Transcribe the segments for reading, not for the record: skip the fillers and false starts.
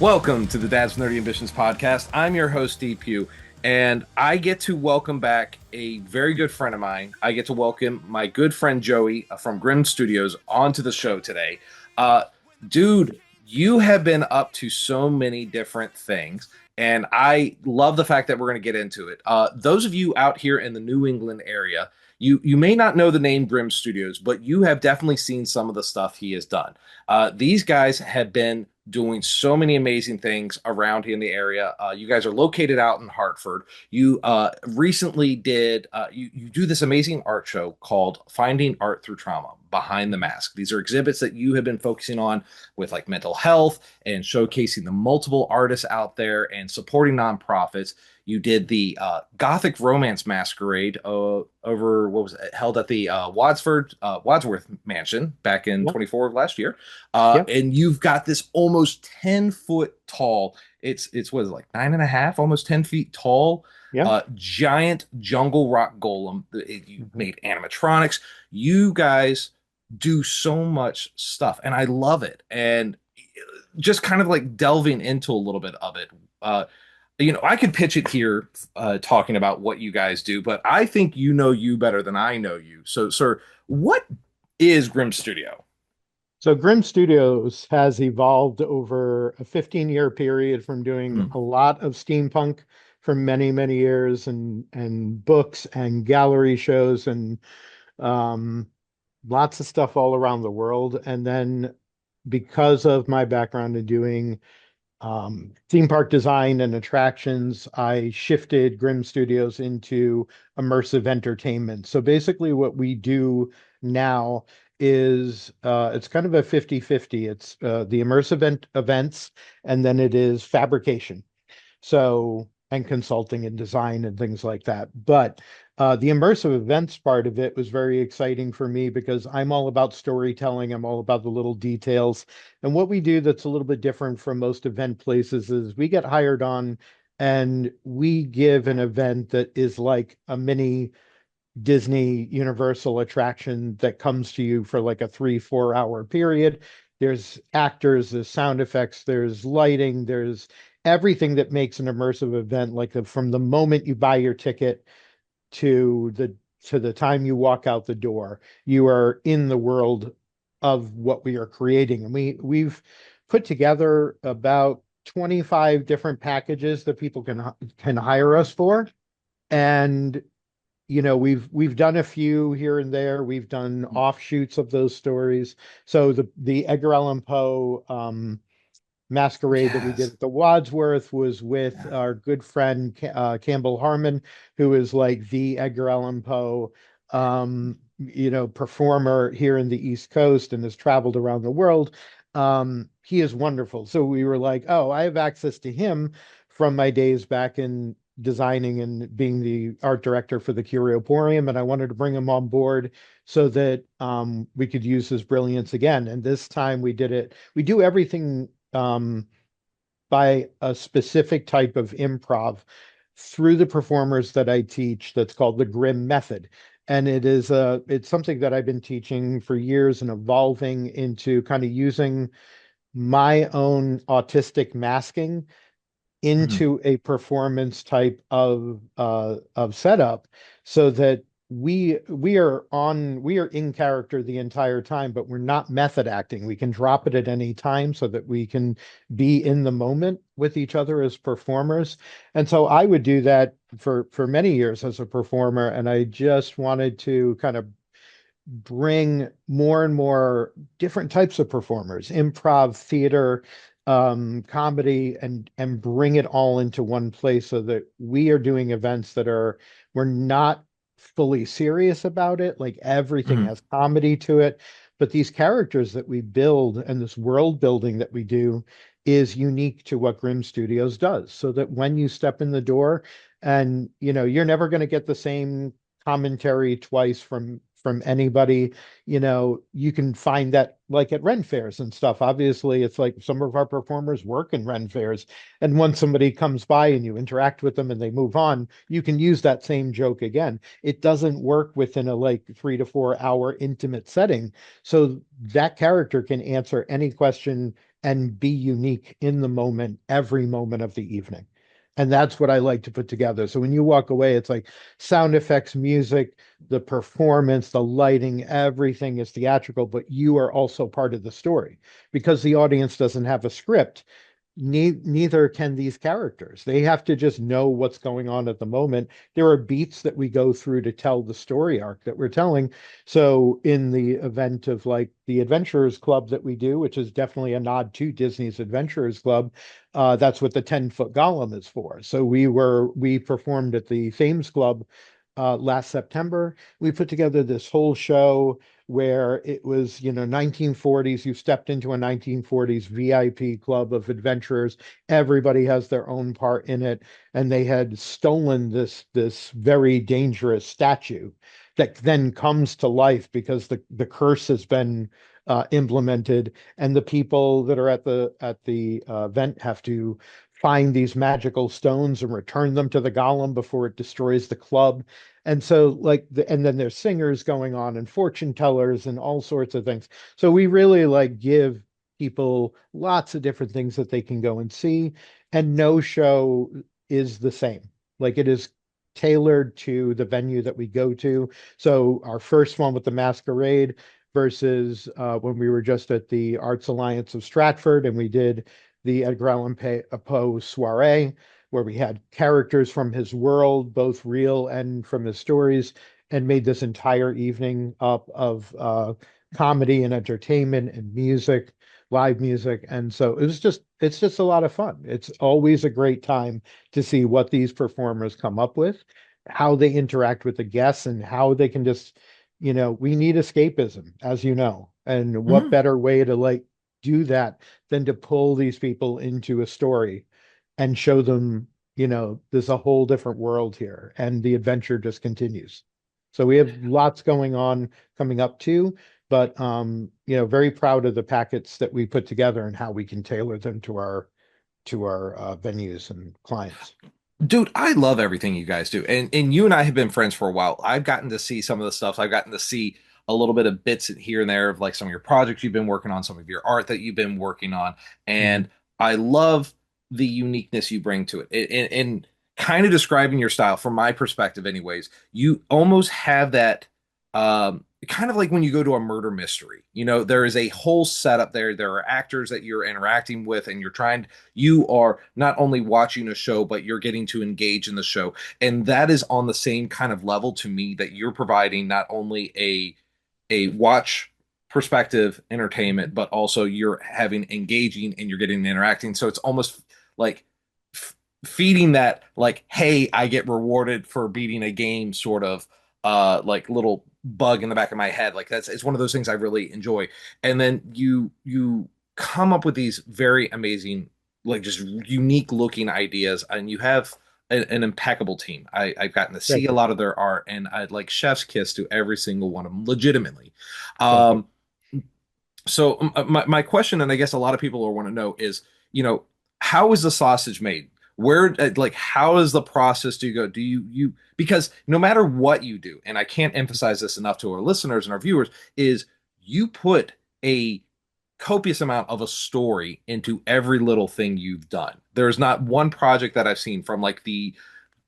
Welcome to the Dad's Nerdy Ambitions podcast. I'm your host, DPU, and I get to welcome back a very good friend of mine. I get to welcome my good friend Joey from Grymm Studios onto the show today. Dude, you have been up to so many different things, and I love the fact that we're going to get into it. Those of you out here in the New England area, you may not know the name Grymm Studios, but you have definitely seen some of the stuff he has done. These guys have been doing so many amazing things around here in the area. You guys are located out in Hartford. You recently did, you do this amazing art show called Finding Art Through Trauma, Behind the Mask. These are exhibits that you have been focusing on with like mental health and showcasing the multiple artists out there and supporting nonprofits. You did the Gothic Romance Masquerade over what was it, held at the Wadsworth Mansion back in Yep. 24 of last year. Yep. And you've got this almost 10-foot tall. It's what is it, like 9.5, almost 10 feet tall, Yep. giant jungle rock golem. You Mhm. made animatronics. You guys do so much stuff, and I love it. And just kind of like delving into a little bit of it. I could pitch it here, talking about what you guys do, but I think you know you better than I know you. So, sir, what is Grymm Studio? So Grymm Studios has evolved over a 15-year period from doing Hmm. a lot of steampunk for many, many years and books and gallery shows and um, lots of stuff all around the world. And then because of my background in doing theme park design and attractions, I shifted Grymm Studios into immersive entertainment. So basically, what we do now is it's kind of a 50-50. It's the immersive events, and then it is fabrication. So, and consulting and design and things like that. But the immersive events part of it was very exciting for me because I'm all about storytelling. I'm all about the little details. And what we do that's a little bit different from most event places is we get hired on and we give an event that is like a mini Disney Universal attraction that comes to you for like a 3-4 hour period. There's actors, there's sound effects, there's lighting, there's everything that makes an immersive event like from the moment you buy your ticket to the time you walk out the door, you are in the world of what we are creating. And we've put together about 25 different packages that people can hire us for. And we've done a few here and there. We've done offshoots of those stories. So the Edgar Allan Poe masquerade that we did Yes. at the Wadsworth was with our good friend Campbell Harmon, who is like the Edgar Allan Poe performer here in the East Coast and has traveled around the world. He is wonderful. So we were like, oh, I have access to him from my days back in designing and being the art director for the Curioporium, and I wanted to bring him on board so that we could use his brilliance again. And this time we did it. We do everything um, by a specific type of improv through the performers that I teach. That's called the Grymm method. And it's something that I've been teaching for years and evolving into kind of using my own autistic masking Mhm. into a performance type of setup so that we are in character the entire time, but we're not method acting. We can drop it at any time so that we can be in the moment with each other as performers. And so I would do that for many years as a performer, and I just wanted to kind of bring more and more different types of performers, improv, theater, comedy, and bring it all into one place so that we are doing events that we're not fully serious about it. Like everything Mhm. has comedy to it, but these characters that we build and this world building that we do is unique to what Grymm Studios does. So that when you step in the door, and you're never going to get the same commentary twice from anybody. You can find that like at Ren fairs and stuff. Obviously, it's like some of our performers work in Ren fairs, and once somebody comes by and you interact with them and they move on, you can use that same joke again. It doesn't work within a like 3 to 4 hour intimate setting. So that character can answer any question and be unique in the moment, every moment of the evening. And that's what I like to put together. So when you walk away, it's like sound effects, music, the performance, the lighting, everything is theatrical, but you are also part of the story because the audience doesn't have a script. Neither can these characters. They have to just know what's going on at the moment. There are beats that we go through to tell the story arc that we're telling. So in the event of like the Adventurers Club that we do, which is definitely a nod to Disney's Adventurers Club, that's what the 10-foot golem is for. So we performed at the Thames Club last September. We put together this whole show where it was, 1940s. You stepped into a 1940s VIP club of adventurers. Everybody has their own part in it, and they had stolen this very dangerous statue that then comes to life because the curse has been implemented, and the people that are at the event have to find these magical stones and return them to the golem before it destroys the club. And so and then there's singers going on and fortune tellers and all sorts of things. So we really like give people lots of different things that they can go and see. And no show is the same. Like it is tailored to the venue that we go to. So our first one with the masquerade versus when we were just at the Arts Alliance of Stratford and we did the Edgar Allan Poe soiree, where we had characters from his world, both real and from his stories, and made this entire evening up of comedy and entertainment and music, live music. And so it's just a lot of fun. It's always a great time to see what these performers come up with, how they interact with the guests, and how they can just, we need escapism, as you know. And what Mhm. better way to like do that than to pull these people into a story and show them, there's a whole different world here and the adventure just continues. So we have lots going on coming up too, but very proud of the packets that we put together and how we can tailor them to our venues and clients. Dude, I love everything you guys do. And you and I have been friends for a while. I've gotten to see some of the stuff. I've gotten to see a little bit of bits here and there of like some of your projects you've been working on, some of your art that you've been working on. Mhm. And I love the uniqueness you bring to it. And kind of describing your style from my perspective, anyways, you almost have that kind of like when you go to a murder mystery. There is a whole setup there. There are actors that you're interacting with, and you are not only watching a show, but you're getting to engage in the show. And that is on the same kind of level to me that you're providing not only a watch perspective entertainment, but also you're having engaging and you're getting interacting. So it's almost like feeding that like, hey, I get rewarded for beating a game sort of like little bug in the back of my head. Like it's one of those things I really enjoy. And then you come up with these very amazing, like just unique looking ideas, and you have an impeccable team. I've gotten to see Thank a you. lot of their art, and I'd like chef's kiss to every single one of them, legitimately. Thank you. Um, so my question, and I guess a lot of people will want to know is, how is the sausage made? Where, like, how is the process? Do you go? Do you because no matter what you do, and I can't emphasize this enough to our listeners and our viewers, is you put a copious amount of a story into every little thing you've done. There's not one project that I've seen, from like the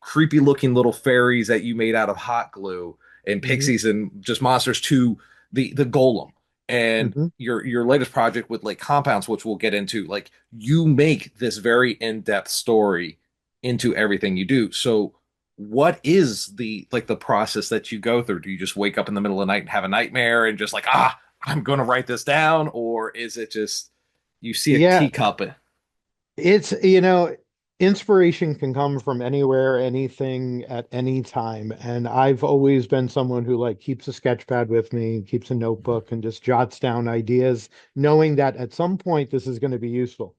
creepy looking little fairies that you made out of hot glue and Hmm. pixies and just monsters, to the golem, and Hmm. your latest project with Lake Compounce, which we'll get into. Like, you make this very in-depth story into everything you do. So what is the process that you go through? Do you just wake up in the middle of the night and have a nightmare and just like, I'm going to write this down? Or is it just you see a Yeah, teacup? it's, inspiration can come from anywhere, anything at any time. And I've always been someone who like keeps a sketch pad with me, keeps a notebook, and just jots down ideas, knowing that at some point this is going to be useful.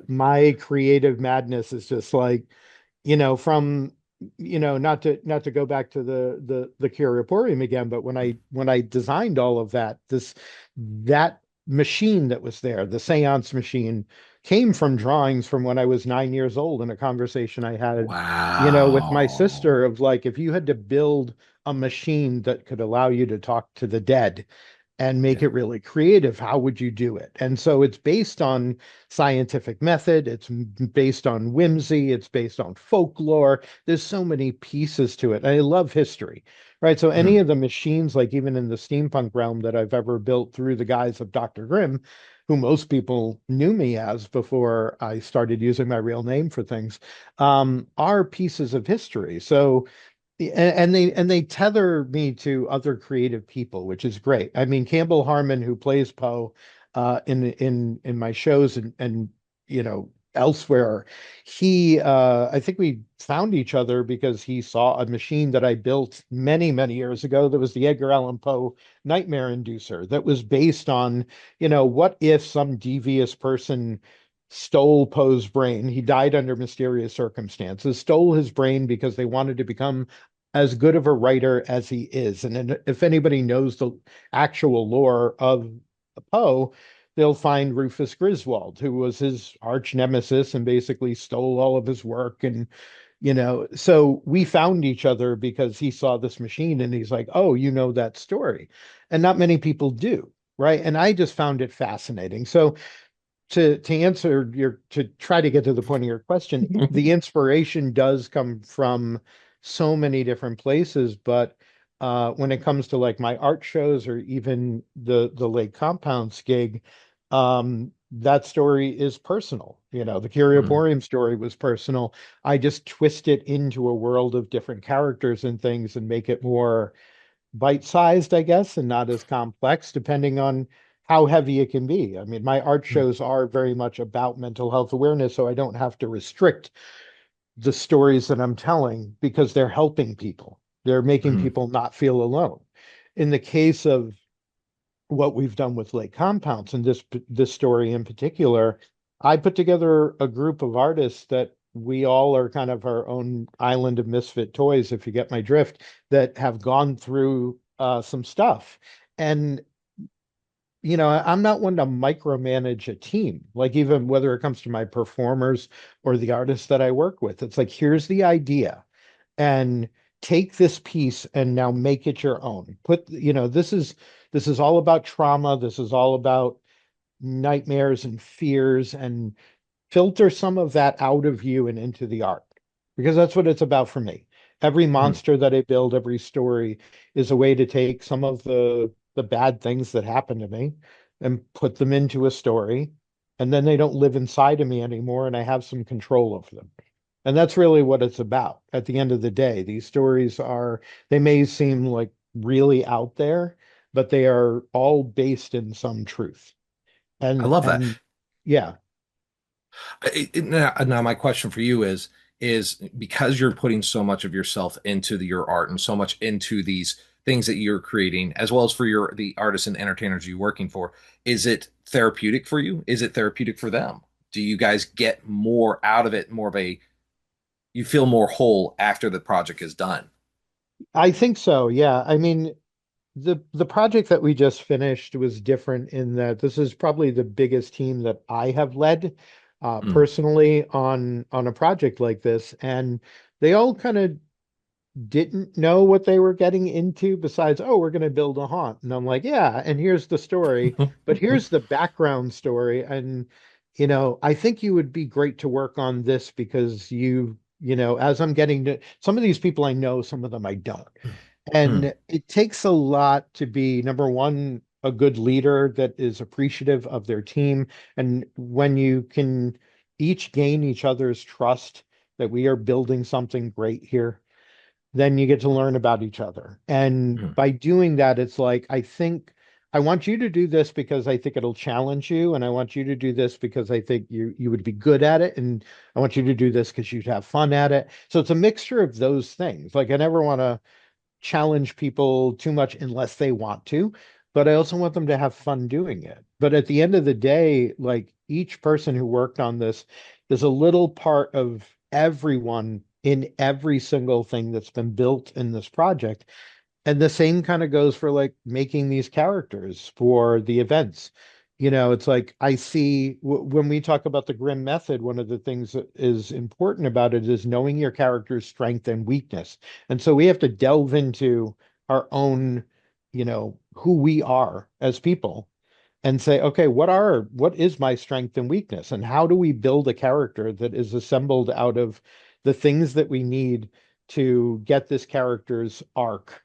My creative madness is just like, from, not to go back to the curatorium again, but when I designed all of that machine that was there, the seance machine, came from drawings from when I was 9 years old, in a conversation I had, with my Wow. sister, of like, if you had to build a machine that could allow you to talk to the dead, and make Yeah. it really creative. How would you do it? And so it's based on scientific method, based on whimsy, it's based on folklore. There's so many pieces to it. I love history, right? So any Mhm. of the machines, like even in the steampunk realm that I've ever built through the guise of Dr. Grymm, who most people knew me as before I started using my real name for things, are pieces of history. So and they tether me to other creative people, which is great. I mean, Campbell Harmon, who plays Poe in my shows and elsewhere, he I think we found each other because he saw a machine that I built many, many years ago that was the Edgar Allan Poe Nightmare Inducer that was based on, what if some devious person stole Poe's brain. He died under mysterious circumstances, stole his brain because they wanted to become as good of a writer as he is. And if anybody knows the actual lore of Poe, they'll find Rufus Griswold, who was his arch nemesis and basically stole all of his work. And, so we found each other because he saw this machine and he's like, oh, you know that story. And not many people do. Right. And I just found it fascinating. So to try to get to the point of your question, the inspiration does come from so many different places, but when it comes to like my art shows or even the Lake Compounce gig, that story is personal. The Mhm. Curioporium story was personal. I just twist it into a world of different characters and things and make it more bite-sized, I guess, and not as complex, depending on how heavy it can be. I mean, my art shows are very much about mental health awareness, so I don't have to restrict the stories that I'm telling because they're helping people. They're making Mhm. people not feel alone. In the case of what we've done with Lake Compounce and this story in particular, I put together a group of artists that we all are kind of our own island of misfit toys, if you get my drift, that have gone through some stuff. And I'm not one to micromanage a team, like even whether it comes to my performers or the artists that I work with. It's like, here's the idea and take this piece and now make it your own. This is all about trauma. This is all about nightmares and fears, and filter some of that out of you and into the art because that's what it's about for me. Every Mhm. monster that I build, every story is a way to take some of the bad things that happen to me and put them into a story, and then they don't live inside of me anymore and I have some control over them. And that's really what it's about. At the end of the day, these stories they may seem like really out there, but they are all based in some truth. I And love that. and yeah, Now my question for you is because you're putting so much of yourself into your art and so much into these things that you're creating, as well as for the artists and entertainers you're working for, is it therapeutic for you? Is it therapeutic for them? Do you guys get more out of it, more of a you feel more whole after the project is done? I think so. Yeah. I mean, the project that we just finished was different in that this is probably the biggest team that I have led Mm. personally on a project like this, and they all kind of didn't know what they were getting into besides, oh, we're going to build a haunt. And I'm like, yeah, and here's the story, but here's the background story. And, I think you would be great to work on this because as I'm getting to some of these people I know, some of them I don't. Mm. And it takes a lot to be, number one, a good leader that is appreciative of their team. And when you can each gain each other's trust that we are building something great here, then you get to learn about each other. And Mm. by doing that, it's like, I think I want you to do this because I think it'll challenge you. And I want you to do this because I think you would be good at it. And I want you to do this because you'd have fun at it. So it's a mixture of those things. Like I never want to challenge people too much unless they want to, but I also want them to have fun doing it. But at the end of the day, like each person who worked on this is a little part of everyone in every single thing that's been built in this project. And the same kind of goes for like making these characters for the events. It's like I see when we talk about the Grim method, one of the things that is important about it is knowing your character's strength and weakness. And so we have to delve into our own, who we are as people and say, okay, what is my strength and weakness? And how do we build a character that is assembled out of the things that we need to get this character's arc?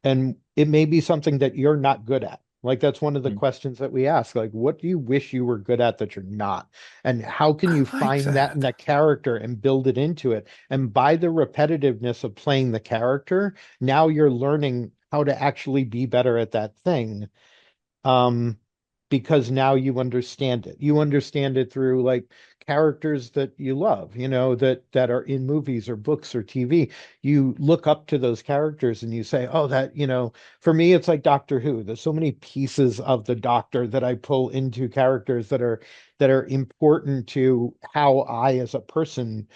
And it may be something that you're not good at. Like that's one of the Mhm. questions that we ask. Like, what do you wish you were good at that you're not? And how can I you like find that in that. that character and build it into it? And by the repetitiveness of playing the character, now you're learning how to actually be better at that thing, um, because now you understand it. You understand it through like characters that you love, that are in movies or books or TV. You look up to those characters and you say, "Oh, for me, it's like Doctor Who. There's so many pieces of the Doctor that I pull into characters that are important to how I, as a person,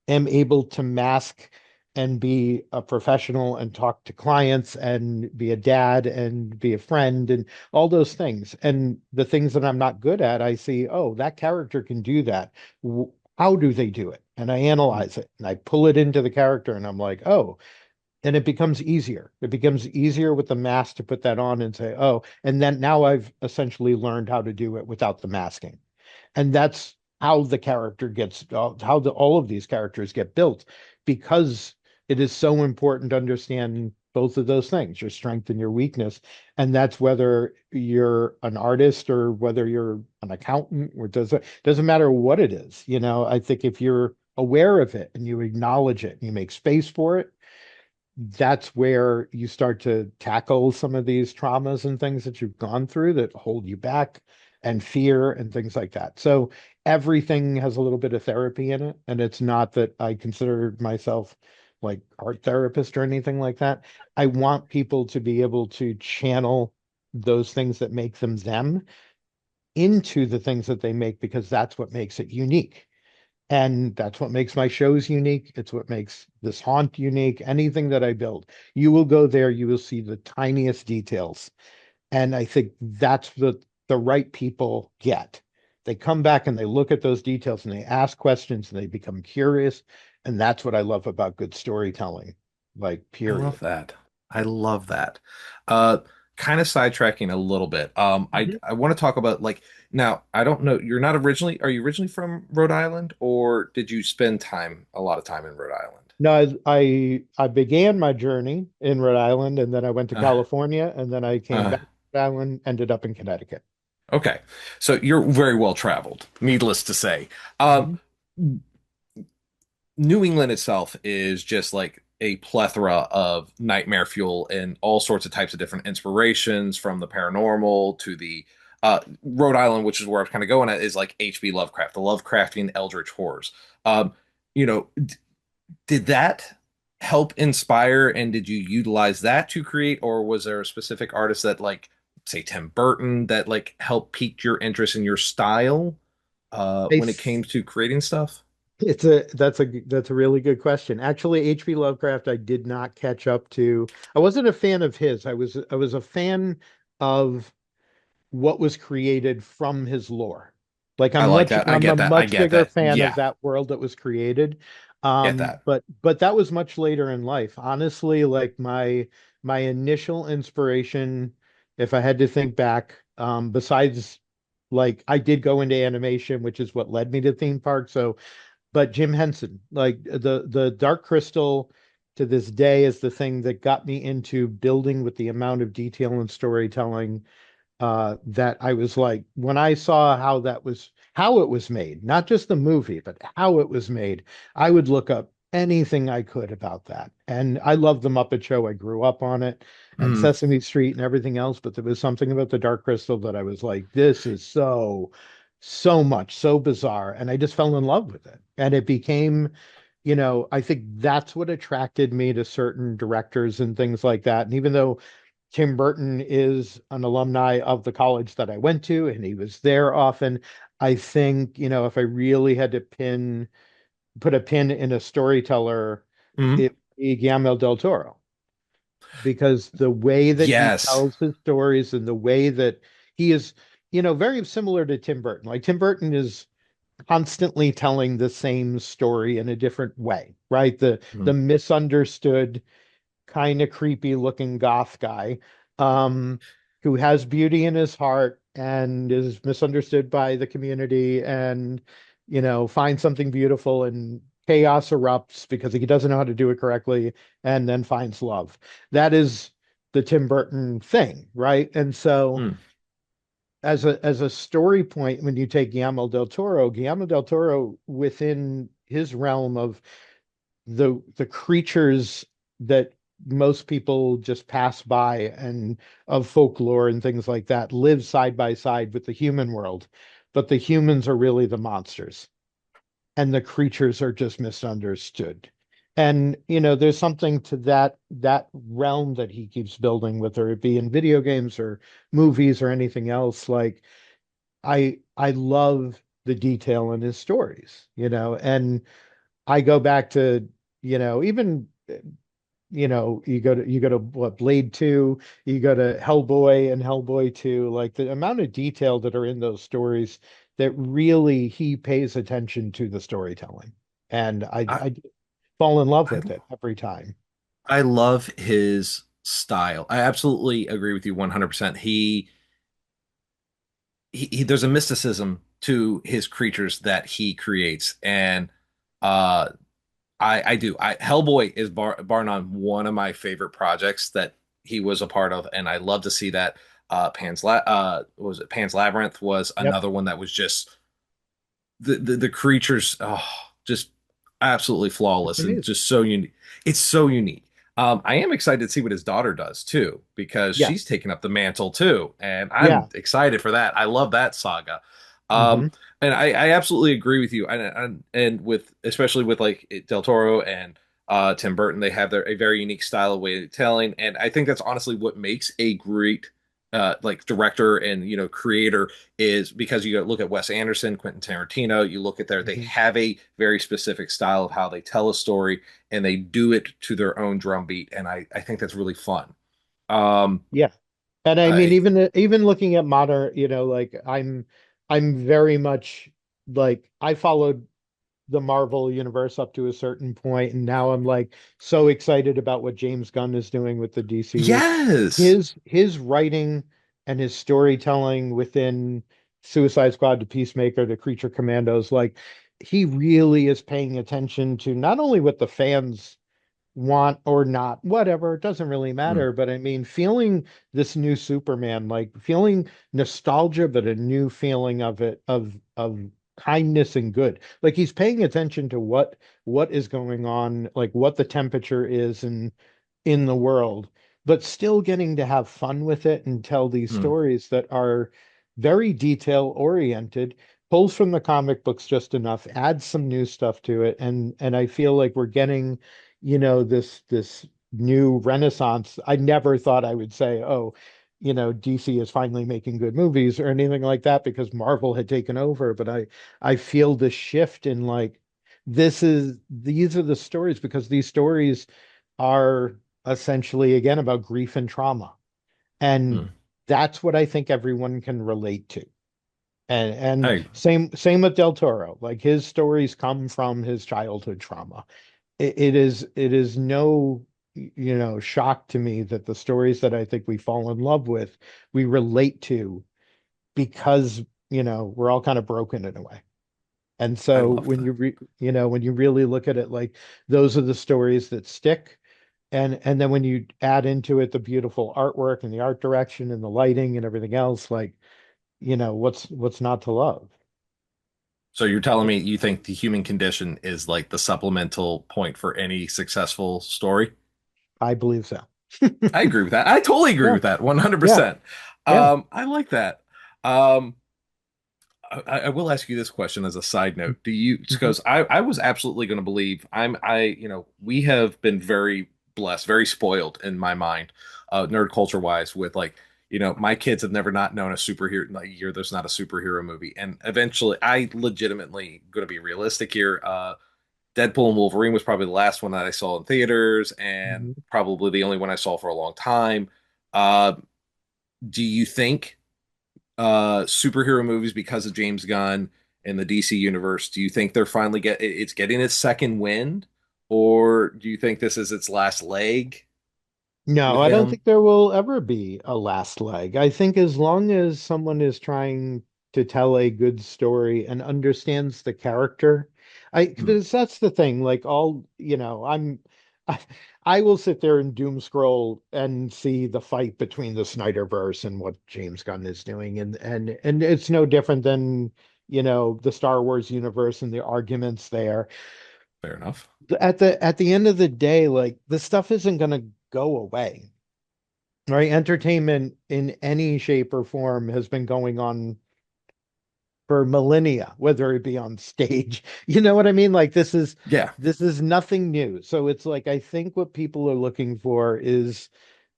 am able to mask and be a professional and talk to clients and be a dad and be a friend and all those things. And the things that I'm not good at, I see, oh, that character can do that. How do they do it? And I Mhm. analyze it and I pull it into the character and I'm like, oh, and it becomes easier. It becomes easier with the mask to put that on and say, oh, and then now I've essentially learned how to do it without the masking. And that's how the character gets, all of these characters get built, because it is so important to understand both of those things, your strength and your weakness. And that's whether you're an artist or whether you're an accountant, or doesn't matter what it is. I think if you're aware of it and you acknowledge it and you make space for it, that's where you start to tackle some of these traumas and things that you've gone through that hold you back, and fear and things like that. So everything has a little bit of therapy in it. And it's not that I consider myself like art therapist or anything like that. I want people to be able to channel those things that make them into the things that they make, because that's what makes it unique. And that's what makes my shows unique. It's what makes this haunt unique. Anything that I build, you will go there, you will see the tiniest details. And I think that's the right people get. They come back and they look at those details and they ask questions and they become curious. And that's what I love about good storytelling, like, I love period. that. I love that. Uh, Kind of sidetracking a little bit. Mhm. I want to talk about like now. I don't know. You're not originally. Are you originally from Rhode Island, or did you spend a lot of time in Rhode Island? No, I began my journey in Rhode Island, and then I went to Uh, California, and then I came uh, back to Rhode Island, ended up in Connecticut. okay, so you're very well traveled. Needless to say, um, Mhm. New England itself is just like a plethora of nightmare fuel and all sorts of types of different inspirations, from the paranormal to the Rhode Island, which is where I'm kind of going at, is like H.P. Lovecraft, the Lovecraftian eldritch horrors. Um, you know, did that help inspire, and did you utilize that to create, or was there a specific artist that, like, say Tim Burton, that like helped pique your interest in your style I when it came to creating stuff? that's a really good question. Actually, H.P. Lovecraft, I did not catch up to. I wasn't a fan of his. I was a fan of what was created from his lore. Like I I'm like much that. I I'm a get that. I much get bigger that. fan of Yeah, that world that was created. get that. But that was much later in life. Honestly, like my initial inspiration, if I had to think back, besides, like, I did go into animation, which is what led me to theme park. So, but Jim Henson, like the Dark Crystal, to this day is the thing that got me into building with the amount of detail and storytelling, that I was like, when I saw how it was made, not just the movie, but how it was made, I would look up anything I could about that. And I love the Muppet Show. I grew up on it, and Mm, Sesame Street and everything else, but there was something about the Dark Crystal that I was like, this is so much, so bizarre. And I just fell in love with it. And it became, I think that's what attracted me to certain directors and things like that. And even though Tim Burton is an alumni of the college that I went to, and he was there often. I think, if I really had to put a pin in a storyteller, mm. it would be Guillermo del Toro, because the way that he Yes. tells his stories and the way that he is, very similar to Tim Burton. Like Tim Burton is constantly telling the same story in a different way, right? The Mm. misunderstood, kind of creepy looking goth guy. Um, who has beauty in his heart and is misunderstood by the community and, finds something beautiful and chaos erupts because he doesn't know how to do it correctly and then finds love. That is the Tim Burton thing, right? And so Mm. as a story point, when you take Guillermo del Toro within his realm of the creatures that most people just pass by and of folklore and things like that live side by side with the human world, but the humans are really the monsters and the creatures are just misunderstood. And there's something to that realm that he keeps building, whether it be in video games or movies or anything else. Like I love the detail in his stories, and I go back to, even you go to what, Blade 2, you go to Hellboy and Hellboy 2, like the amount of detail that are in those stories that really he pays attention to the storytelling. And I, I fall in love I with it every time. I love his style. I absolutely agree with you 100%. There's a mysticism to his creatures that he creates, and uh I do. Hellboy is bar none one of my favorite projects that he was a part of, and I love to see that. What was it, Pan's Labyrinth was Yep, another one that was just the creatures, just absolutely it's flawless and amazing. just so unique. It's so unique. I am excited to see what his daughter does too, because she's Yes. taken up the mantle too, and Yeah. I'm excited for that. I love that saga. Hmm. And I absolutely agree with you, and with especially with like Del Toro and Tim Burton, they have a very unique style of way of telling, and I think that's honestly what makes a great like director and creator, is because you look at Wes Anderson, Quentin Tarantino, you look at they Hmm. have a very specific style of how they tell a story, and they do it to their own drumbeat, and I think that's really fun. Um, Yeah. And I mean, I even looking at modern, like I'm very much like I followed the Marvel universe up to a certain point, and now I'm like so excited about what James Gunn is doing with the DCU. yes. His writing and his storytelling within Suicide Squad to Peacemaker to Creature Commandos, like he really is paying attention to not only what the fans want or not, whatever, it doesn't really Mm, matter. But I mean, feeling this new Superman, like feeling nostalgia, but a new feeling of it, of kindness and good. Like he's paying attention to what is going on, like what the temperature is in the world, but still getting to have fun with it and tell these mm, stories that are very detail oriented, pulls from the comic books just enough, adds some new stuff to it, and I feel like we're getting, this new renaissance. I never thought I would say, oh, DC is finally making good movies or anything like that because Marvel had taken over, but I feel the shift in like these are the stories because these stories are essentially again about grief and trauma. And mm. that's what I think everyone can relate to. And I same with Del Toro. Like his stories come from his childhood trauma. It is no, shock to me that the stories that I think we fall in love with, we relate to because, we're all kind of broken in a way. And I so love when that. when you really look at it, like those are the stories that stick. And then when you add into it the beautiful artwork and the art direction and the lighting and everything else, like, what's not to love? So you're telling me you think the human condition is like the supplemental point for any successful story? I believe so. I agree with that. I totally agree Yeah, with that yeah, 100%. yeah. I like that. Um, I will ask you this question as a side note. Do you, Mhm. because I was absolutely going to believe we have been very blessed, very spoiled in my mind, nerd culture wise, with like, my kids have never not known a superhero, like year there's not a superhero movie. And eventually I legitimately going to be realistic here. Deadpool and Wolverine was probably the last one that I saw in theaters and Mhm. probably the only one I saw for a long time. Uh, do you think superhero movies, because of James Gunn and the DC universe, do you think they're finally it's getting its second wind, or do you think this is its last leg? No, with I don't him. think there will ever be a last leg. I think as long as someone is trying to tell a good story and understands the character, Mm, because that's the thing, like I, I will sit there and doom scroll and see the fight between the Snyderverse and what James Gunn is doing. And it's no different than, the Star Wars universe and the arguments there. fair enough. At the end of the day, like this stuff isn't going to go away, right? Entertainment in any shape or form has been going on for millennia, whether it be on stage. You know what I mean? Like Yeah. this is nothing new. So it's like I think what people are looking for is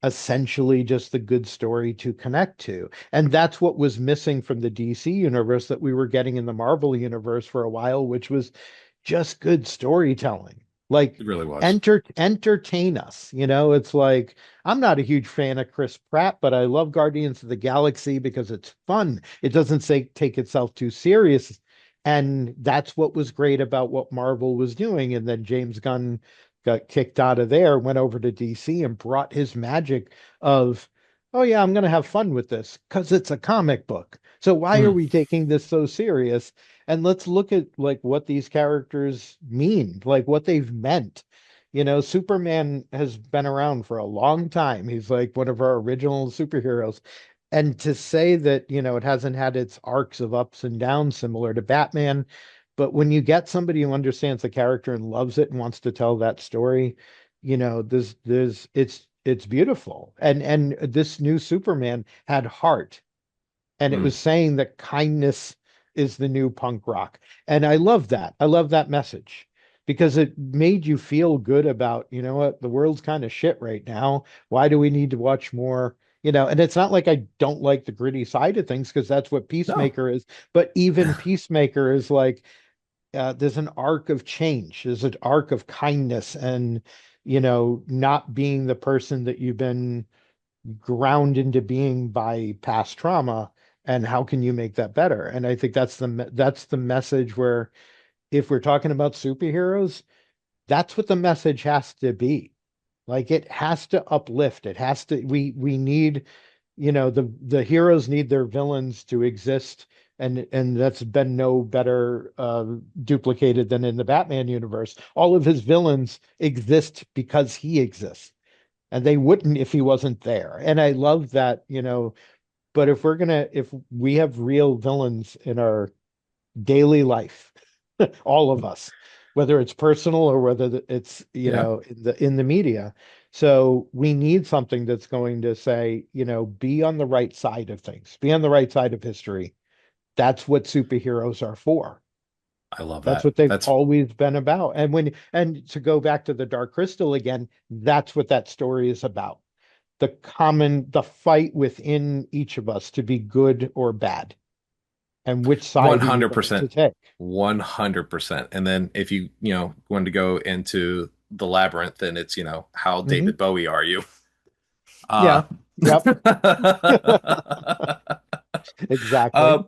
essentially just the good story to connect to. And that's what was missing from the DC universe that we were getting in the Marvel universe for a while, which was just good storytelling. Like It really was. entertain us. It's like I'm not a huge fan of Chris Pratt, but I love Guardians of the Galaxy because it's fun. It doesn't say take itself too serious. And that's what was great about what Marvel was doing. And then James Gunn got kicked out of there, went over to DC and brought his magic of, oh yeah, I'm gonna have fun with this because it's a comic book. So why are Mm, we taking this so serious? And let's look at like what these characters mean, like what they've meant. Superman has been around for a long time. He's like one of our original superheroes. And to say that, it hasn't had its arcs of ups and downs similar to Batman, but when you get somebody who understands the character and loves it and wants to tell that story, it's beautiful. And this new Superman had heart, and it mm. was saying that kindness is the new punk rock. And I love that. I love that message because it made you feel good about, you know what, the world's kind of shit right now. Why do we need to watch more? And it's not like I don't like the gritty side of things because that's what No. Peacemaker is. But even Peacemaker is like, there's an arc of change, there's an arc of kindness and, not being the person that you've been ground into being by past trauma, and how can you make that better? And I think that's the message where if we're talking about superheroes, that's what the message has to be. Like it has to uplift. It has to we need, the heroes need their villains to exist, and that's been no better duplicated than in the Batman universe. All of his villains exist because he exists, and they wouldn't if he wasn't there. And I love that, but if we have real villains in our daily life, all of us, whether it's personal or whether it's, Yeah. in the media. So we need something that's going to say, be on the right side of things, be on the right side of history. That's what superheroes are for. I love That's that. what they've That's always been about. And to go back to the Dark Crystal again, that's what that story is about. The fight within each of us to be good or bad, and which side are you going to 100%. take? 100%. And then if want to go into the labyrinth, then it's, how Hmm. David Bowie are you? Uh, Yeah. Yep. Exactly. uh,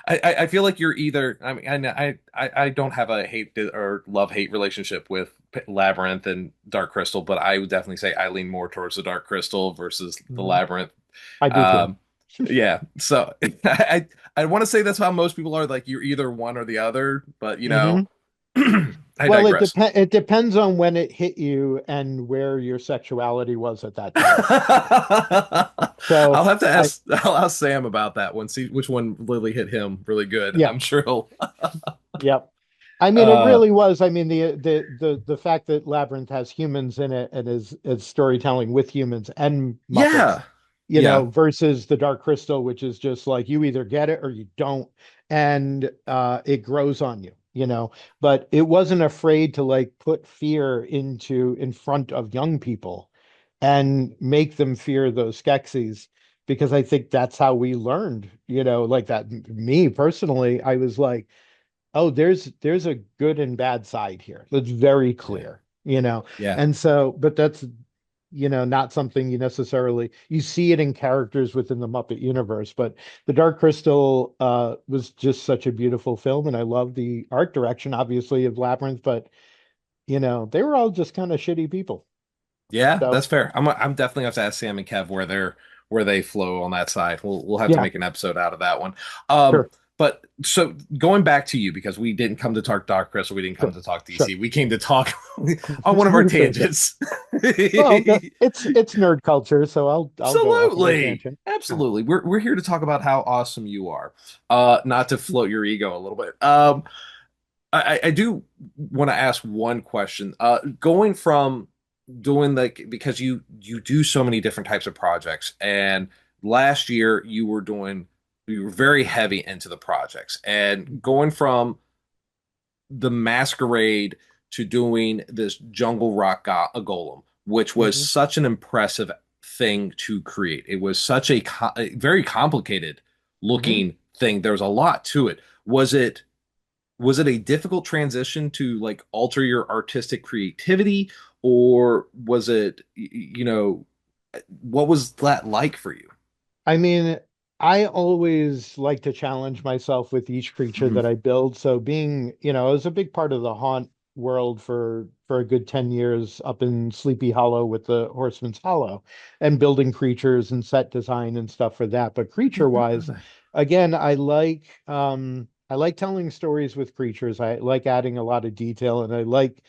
I feel like you're either. I mean, I don't have a hate or love hate relationship with Labyrinth and Dark Crystal, but I would definitely say I lean more towards the Dark Crystal versus the Mhm. Labyrinth. I do too. Um, yeah, so I want to say that's how most people are. Like you're either one or the other, but Hmm. I Well, digress. it depends on when it hit you and where your sexuality was at that time. I'll So have to I ask. I'll ask Sam about that one. See which one Lily hit him really good. yeah, I'm sure he'll. yep. I mean, it Uh, really was. I mean, the fact that Labyrinth has humans in it and is storytelling with humans and Muppets, yeah, yeah, versus the Dark Crystal, which is just like you either get it or you don't, and it grows on you, But it wasn't afraid to like put fear in front of young people and make them fear those Skeksis. Because I think that's how we learned, like that. Me personally, I was like, oh, there's a good and bad side here. That's very yeah, clear. yeah. And so, but that's, not something you see it in characters within the Muppet universe. But The Dark Crystal was just such a beautiful film, and I love the art direction, obviously, of Labyrinth, but they were all just kind of shitty people. Yeah, So that's fair. I'm definitely have to ask Sam and Kev where they flow on that side. We'll have to yeah, make an episode out of that one. Um, sure, but so going back to you because we didn't come to talk Dark Crystal, we didn't come sure, to talk sure. DC. We came to talk on one of our Very good. tangents. Well, it's nerd culture, so I'll go off on a Absolutely. tangent. Yeah. Absolutely. We're here to talk about how awesome you are. Not to float your ego a little bit. I do want to ask one question. Going from doing like because you do so many different types of projects, and last year you were very heavy into the projects, and going from the masquerade to doing this jungle rock a golem, which was Hmm. such an impressive thing to create. It was such a very complicated Hmm. looking thing. There was a lot to it. Was it a difficult transition to like alter your artistic creativity, or was it, what was that like for you? I mean, I always like to challenge myself with each creature Mhm. that I build. So being, I was a big part of the haunt world for a good 10 years up in Sleepy Hollow with the Horseman's Hollow and building creatures and set design and stuff for that. But creature wise, again, I like telling stories with creatures. I like adding a lot of detail and I like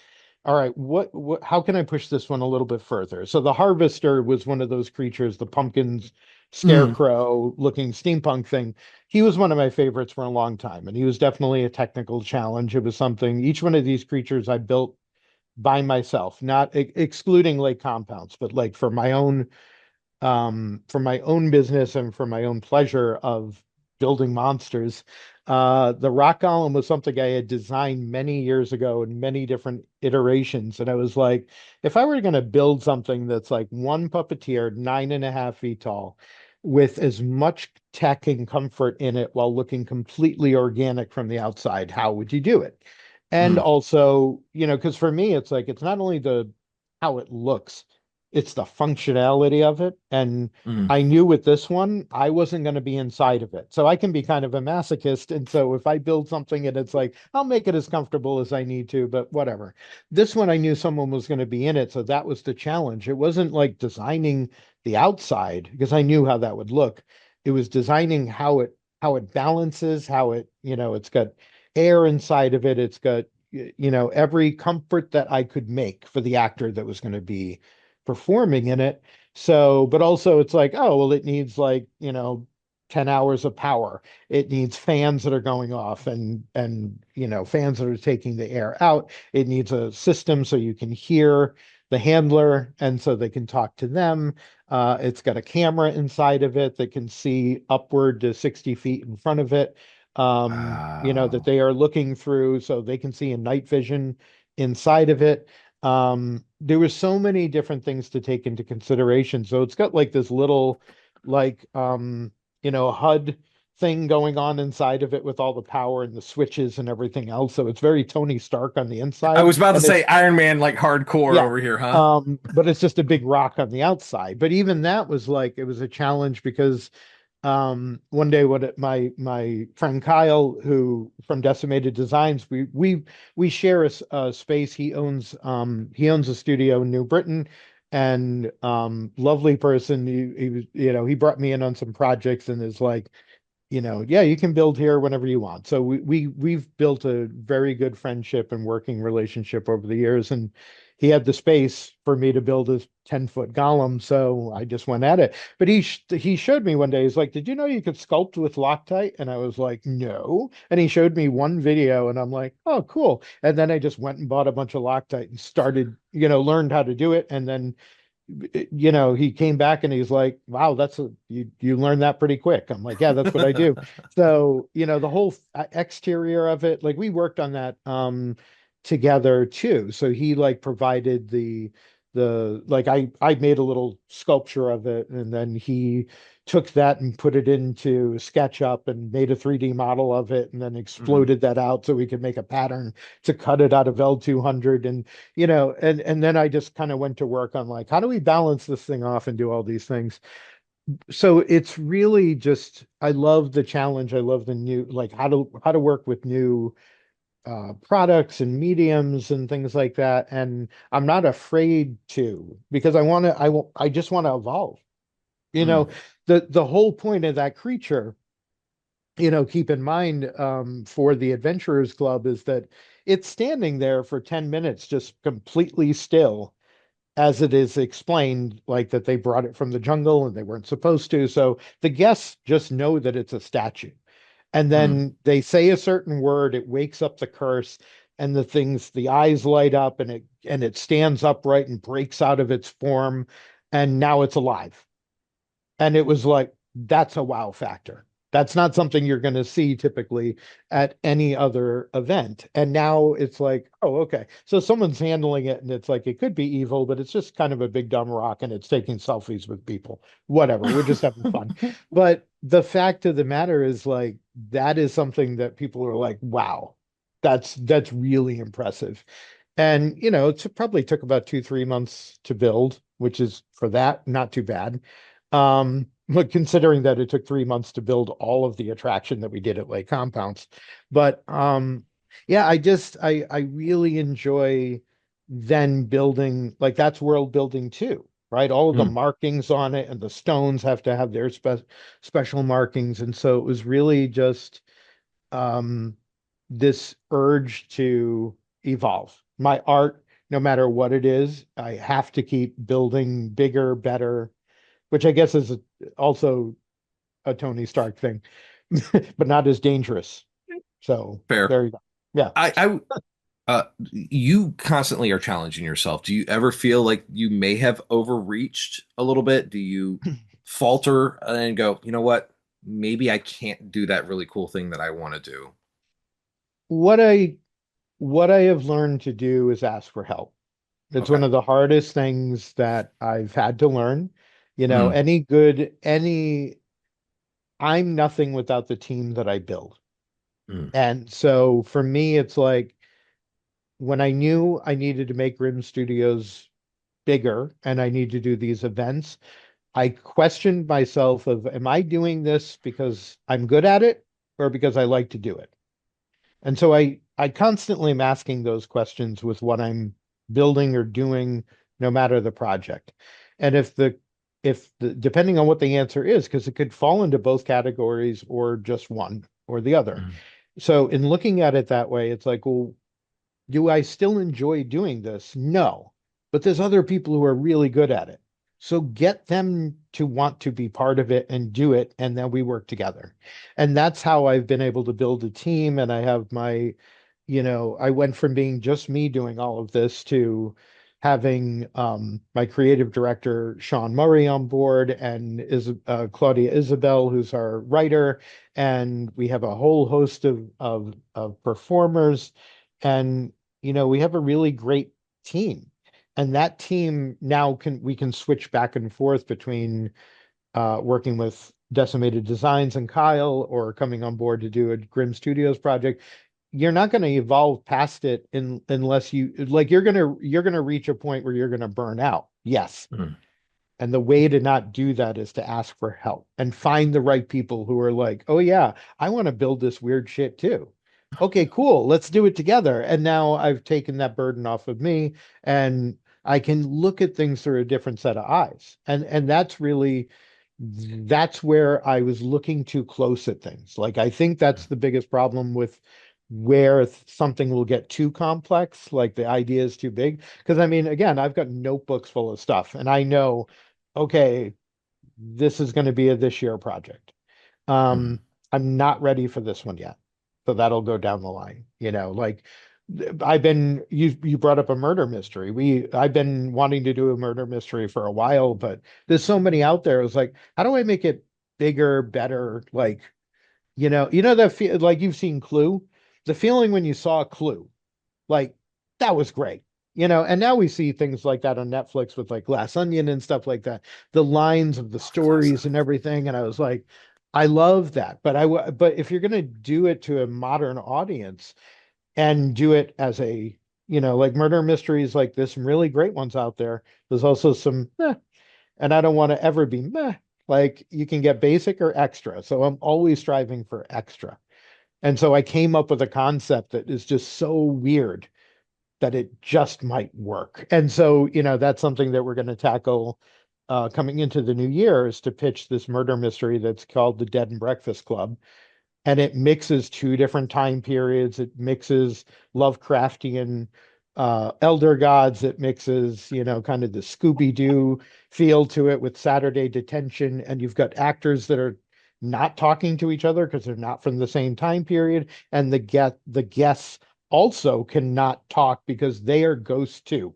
all right, what how can I push this one a little bit further? So the harvester was one of those creatures, the pumpkins Mhm. scarecrow looking steampunk thing. He was one of my favorites for a long time, and he was definitely a technical challenge. It was something, each one of these creatures I built by myself, not excluding Lake Compounce, but like for my own business and for my own pleasure of building monsters. The rock golem was something I had designed many years ago in many different iterations. And I was like, if I were going to build something that's like one puppeteer, 9.5 feet tall, with as much tech and comfort in it while looking completely organic from the outside, how would you do it? And Mhm. also, because for me, it's like, it's not only the how it looks, it's the functionality of it. And Mhm. I knew with this one, I wasn't going to be inside of it. So I can be kind of a masochist. And so if I build something and it's like, I'll make it as comfortable as I need to, but whatever. This one, I knew someone was going to be in it. So that was the challenge. It wasn't like designing the outside because I knew how that would look. It was designing how it balances, how it, it's got air inside of it. It's got, every comfort that I could make for the actor that was going to be performing in it. So, but also it's like, oh, well, it needs like, 10 hours of power. It needs fans that are going off and fans that are taking the air out. It needs a system so you can hear the handler and so they can talk to them. It's got a camera inside of it that can see upward to 60 feet in front of it. That Wow. they are looking through so they can see in night vision inside of it. There were so many different things to take into consideration. So it's got like this little, like, HUD thing going on inside of it with all the power and the switches and everything else. So it's very Tony Stark on the I inside, was about to and say it's Iron Man like hardcore yeah. over here, huh? But it's just a big rock on the outside. But even that was like it was a challenge because one day my friend Kyle, who from Decimated Designs, we share a space. He owns a studio in New Britain, and lovely person. He was, he brought me in on some projects and is like, yeah, you can build here whenever you want. So we've built a very good friendship and working relationship over the years. And he had the space for me to build a 10-foot golem. So I just went at it. But he showed me one day, he's like, did you know you could sculpt with Loctite? And I was like, no. And he showed me one video and I'm like, oh, cool. And then I just went and bought a bunch of Loctite and started, learned how to do it. And then he came back and he's like, "Wow, you learned that pretty quick." I'm like, "Yeah, that's what I do." So, the whole exterior of it, like we worked on that together too. So he like provided the like I made a little sculpture of it and then he took that and put it into SketchUp and made a 3D model of it and then Mhm. exploded that out so we could make a pattern to cut it out of L200 and and then I just kind of went to work on like, how do we balance this thing off and do all these things? So it's really just, I love the challenge. I love the new, like how to work with new products and mediums and things like that. And I'm not afraid to because I just want to evolve. You Mm, know, the whole point of that creature, keep in mind for the Adventurers Club is that it's standing there for 10 minutes just completely still as it is explained, like that they brought it from the jungle and they weren't supposed to. So the guests just know that it's a statue. And mm. then they say a certain word, it wakes up the curse, and the eyes light up and it stands upright and breaks out of its form, and now it's alive. And it was like, that's a wow factor. That's not something you're going to see typically at any other event. And now it's like, oh, okay. So someone's handling it and it's like, it could be evil, but it's just kind of a big dumb rock and it's taking selfies with people. Whatever. We're just having fun. But the fact of the matter is like, that is something that people are like, wow, that's really impressive. And, it probably took about 2, 3 months to build, which is for that, not too bad. But considering that it took 3 months to build all of the attraction that we did at Lake Compounce. But yeah, I really enjoy then building like that's world building too, right? All of the Mm. markings on it and the stones have to have their special markings. And so it was really just um this urge to evolve. My art, no matter what it is, I have to keep building bigger, better, which I guess is also a Tony Stark thing, but not as dangerous. So Fair. there you go. Yeah. You constantly are challenging yourself. Do you ever feel like you may have overreached a little bit? Do you falter and go, you know what? Maybe I can't do that really cool thing that I want to do. What I what I have learned to do is ask for help. It's Okay. one of the hardest things that I've had to learn. Mm, Any good, any I'm nothing without the team that I build. mm, And so for me, it's like when I knew I needed to make Grymm Studios bigger and I need to do these events, I questioned myself of, am I doing this because I'm good at it or because I like to do it? And so I constantly am asking those questions with what I'm building or doing, no matter the project. And if the depending on what the answer is, because it could fall into both categories or just one or the other. mm, So in looking at it that way, it's like, well, do I still enjoy doing this? No, but there's other people who are really good at it. So get them to want to be part of it and do it, and then we work together. And that's how I've been able to build a team. And I have I went from being just me doing all of this to having my creative director, Sean Murray, on board, and is Claudia Isabel, who's our writer. And we have a whole host of performers. And we have a really great team. And that team now we can switch back and forth between working with Decimated Designs and Kyle or coming on board to do a Grymm Studios project. You're not going to evolve past it unless you like you're going to reach a point where you're going to burn out. Yes. mm. And the way to not do that is to ask for help and find the right people who are like, oh, yeah, I want to build this weird shit too. Okay, cool. Let's do it together. And now I've taken that burden off of me and I can look at things through a different set of eyes. And that's where I was looking too close at things. Like, I think that's the biggest problem with where something will get too complex, like the idea is too big. Because I mean, again, I've got notebooks full of stuff and I know okay, this is going to be a this year project. Mm. I'm not ready for this one yet. So that'll go down the line. Like you brought up a murder mystery. I've been wanting to do a murder mystery for a while, but there's so many out there. It's like, how do I make it bigger, better? Like, that feel like you've seen Clue, the feeling when you saw Clue, like that was great. And now we see things like that on Netflix with like Glass Onion and stuff like that. The lines of the Love Glass stories and Onion. everything. And I was like, I love that. But if you're going to do it to a modern audience and do it as like murder mysteries, like there's some really great ones out there. There's also some, and I don't want to ever be meh. Like you can get basic or extra. So I'm always striving for extra. And so I came up with a concept that is just so weird that it just might work. And so, that's something that we're going to tackle coming into the new year, is to pitch this murder mystery that's called The Dead and Breakfast Club. And it mixes two different time periods. It mixes Lovecraftian elder gods. It mixes, kind of the Scooby-Doo feel to it with Saturday Detention. And you've got actors that are not talking to each other because they're not from the same time period. And the guests also cannot talk because they are ghosts too.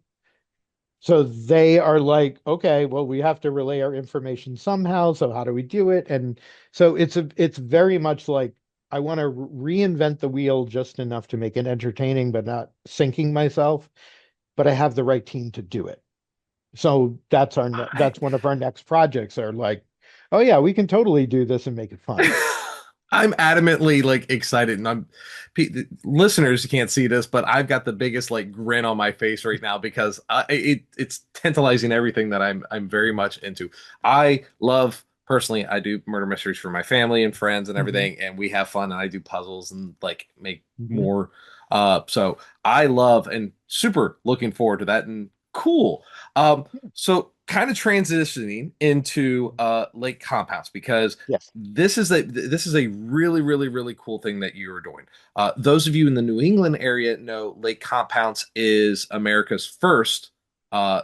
So they are like, okay, well, we have to relay our information somehow. So how do we do it? And so it's very much like I want to reinvent the wheel just enough to make it entertaining, but not sinking myself. But I have the right team to do it. So that's one of our next projects. Are like, oh yeah, we can totally do this and make it fun. I'm adamantly like excited, and listeners can't see this, but I've got the biggest like grin on my face right now because it's tantalizing everything that I'm very much into. I love personally, I do murder mysteries for my family and friends and Hmm. everything, and we have fun, and I do puzzles and like make Hmm. more. So I love and super looking forward to that, and cool. So kind of transitioning into Lake Compounce, because Yes. this is a really really really cool thing that you are doing. Those of you in the New England area know Lake Compounce is America's first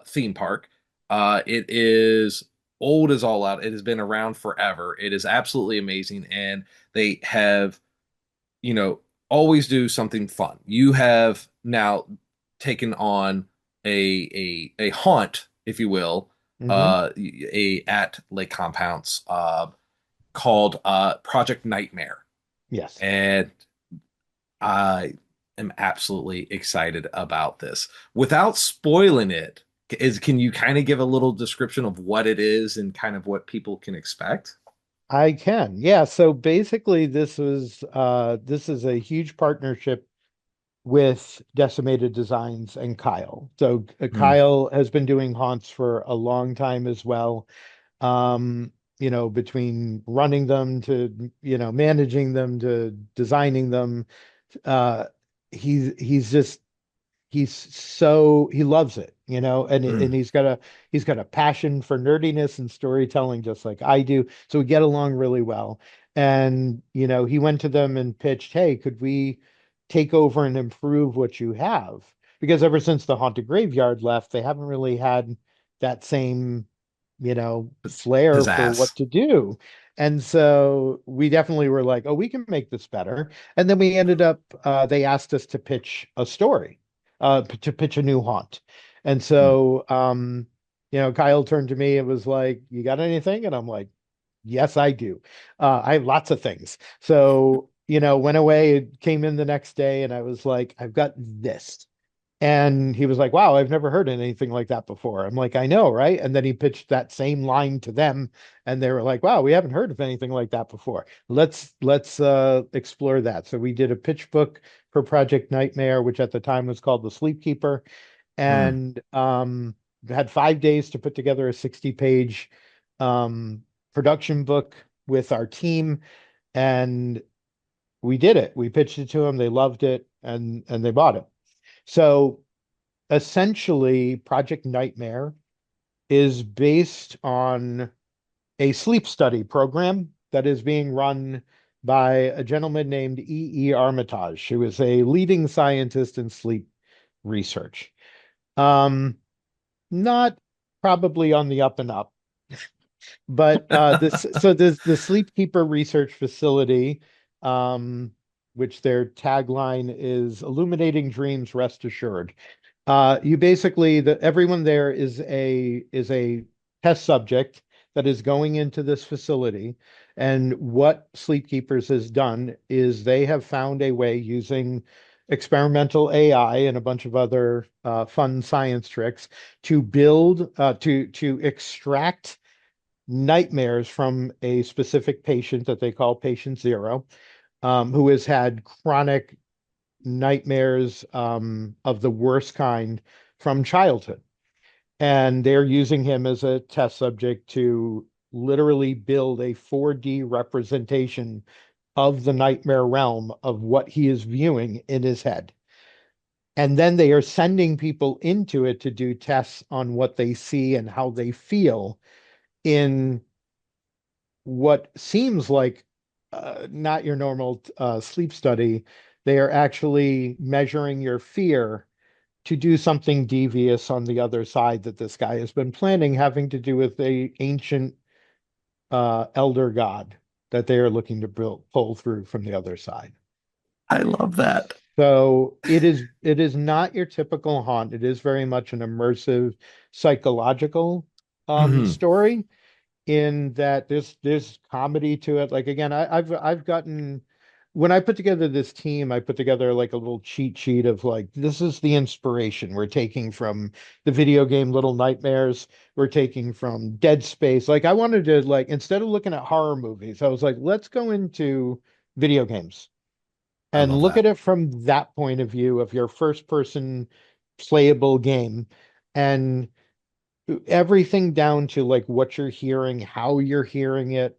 theme park. It is old as all out. It has been around forever. It is absolutely amazing, and they have, you know, always do something fun. You have now taken on a haunt, if you will, Hmm. a at Lake Compounce, called Project Nightmare, Yes. and I am absolutely excited about this. Without spoiling it, can you kind of give a little description of what it is and kind of what people can expect? I can. Yeah. So basically this is a huge partnership with Decimated Designs and Kyle. So Mm, Kyle has been doing haunts for a long time as well. Between running them to, managing them to designing them. Uh, he's just he loves it, and mm, he's got a passion for nerdiness and storytelling just like I do. So we get along really well. And he went to them and pitched, hey, could we take over and improve what you have? Because ever since the Haunted Graveyard left, they haven't really had that same, flair for pizzazz. what to do. And so we definitely were like, oh, we can make this better. And then we ended up, they asked us to pitch a story, to pitch a new haunt. And Mm, so, Kyle turned to me and was like, you got anything? And I'm like, yes, I do. I have lots of things. So, went away, came in the next day, and I was like, I've got this. And he was like, wow, I've never heard anything like that before. I'm like, I know, right? And then he pitched that same line to them, and they were like, wow, we haven't heard of anything like that before. Let's explore that. So we did a pitch book for Project Nightmare, which at the time was called The Sleep Keeper, mm. and had 5 days to put together a 60-page um, production book with our team, and we did it. We pitched it to them. They loved it, and they bought it. So essentially, Project Nightmare is based on a sleep study program that is being run by a gentleman named E. Armitage, who is a leading scientist in sleep research. Um, Not probably on the up and up, but this the Sleep Keeper Research Facility, um, which their tagline is "Illuminating Dreams, Rest Assured." You basically everyone there is a test subject that is going into this facility. And what Sleep Keepers has done is they have found a way using experimental AI and a bunch of other fun science tricks to build to extract nightmares from a specific patient that they call patient zero, who has had chronic nightmares of the worst kind from childhood. And they're using him as a test subject to literally build a 4D representation of the nightmare realm of what he is viewing in his head. And then they are sending people into it to do tests on what they see and how they feel in what seems like not your normal sleep study. They are actually measuring your fear to do something devious on the other side that this guy has been planning, having to do with a ancient elder god that they are looking to pull through from the other side. I love that. So it is not your typical haunt. It is very much an immersive psychological Mhm. story in that there's comedy to it. Like again, I've gotten when I put together this team, I put together like a little cheat sheet of like this is the inspiration we're taking from the video game Little Nightmares. We're taking from Dead Space. Like I wanted to like instead of looking at horror movies, I was like, let's go into video games I and love look at that. it from that point of view of your first person playable game and everything down to like what you're hearing, how you're hearing it,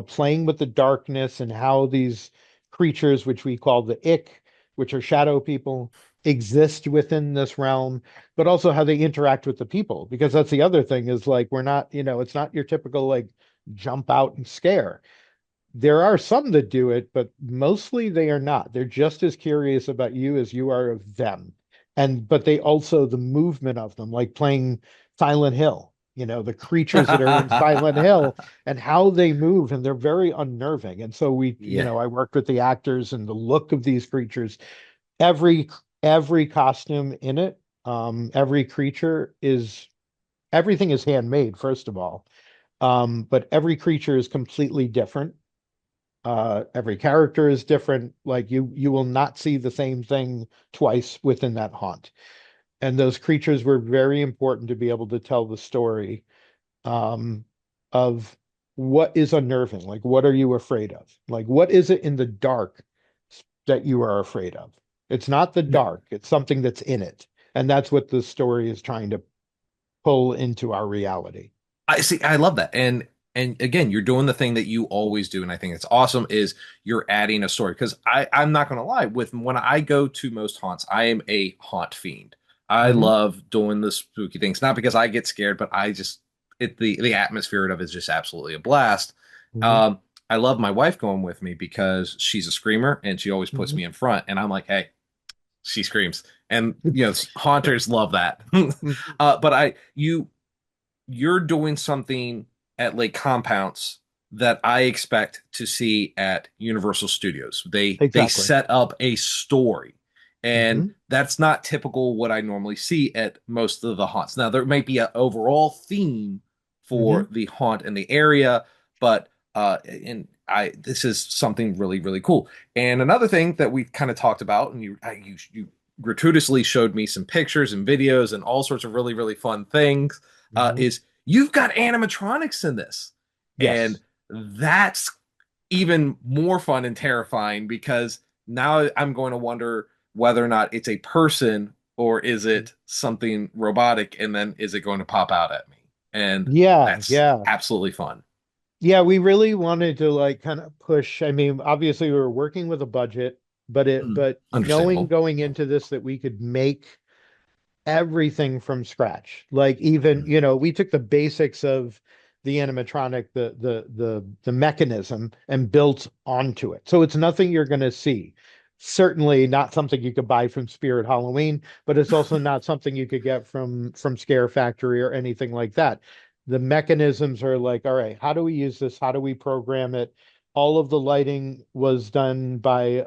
playing with the darkness and how these creatures, which we call the ick, which are shadow people, exist within this realm, but also how they interact with the people. Because that's the other thing is like, we're not, it's not your typical like jump out and scare. There are some that do it, but mostly they are not. They're just as curious about you as you are of them. But they also, the movement of them, like playing Silent Hill, the creatures that are in Silent Hill and how they move, and they're very unnerving. And so Yeah. I worked with the actors and the look of these creatures. Every every costume in it, every creature is everything is handmade, first of all. But every creature is completely different. Every character is different. Like you will not see the same thing twice within that haunt. And those creatures were very important to be able to tell the story um, of what is unnerving. Like, what are you afraid of? Like, what is it in the dark that you are afraid of? It's not the dark, it's something that's in it. And that's what the story is trying to pull into our reality. I see. I love that. And again, you're doing the thing that you always do, and I think it's awesome. Is you're adding a story because I'm not going to lie. With when I go to most haunts, I am a haunt fiend. I Hmm. love doing the spooky things, not because I get scared, but I just the atmosphere of it is just absolutely a blast. Hmm. Um, I love my wife going with me because she's a screamer and she always puts Hmm. me in front, and I'm like, hey, she screams, and haunters love that. But you're doing something at Lake Compounce that I expect to see at Universal Studios. They Exactly. set up a story, and Hmm. that's not typical what I normally see at most of the haunts. Now there might be an overall theme for Hmm. the haunt in the area, but and I this is something really really cool. And another thing that we kind of talked about, and you gratuitously showed me some pictures and videos and all sorts of really really fun things Hmm. is you've got animatronics in this. And Yes. that's even more fun and terrifying because now I'm going to wonder whether or not it's a person or is it something robotic and then is it going to pop out at me? And Yeah, that's yeah. absolutely fun. Yeah, we really wanted to like kind of push. I mean, obviously we were working with a budget, but knowing Understandable. going into this that we could make everything from scratch. Like even, we took the basics of the animatronic, the mechanism and built onto it. So it's nothing you're going to see. Certainly not something you could buy from Spirit Halloween, but it's also not something you could get from Scare Factory or anything like that. The mechanisms are like, all right, how do we use this? How do we program it? All of the lighting was done by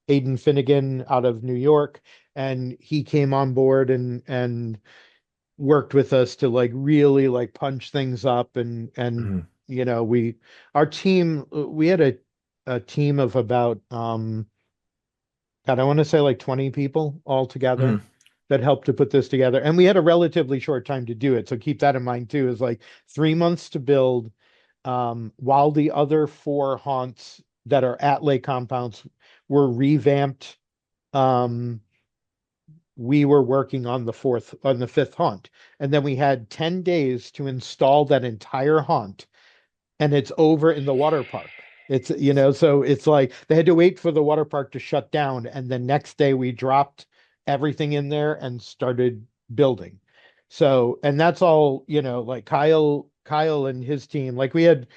Aidan Finnegan out of New York, and he came on board and worked with us to like really like punch things up and Mhm. we our team we had a team of about God, I want to say like 20 people all together Mhm. that helped to put this together, and we had a relatively short time to do it, so keep that in mind too. Is like 3 months to build, while the other four haunts that are at Lake Compounce were revamped. We were working on the fifth haunt, and then we had 10 days to install that entire haunt, and it's over in the water park. It's, so it's like they had to wait for the water park to shut down. And the next day we dropped everything in there and started building. So, and that's all, like Kyle and his team, like we had,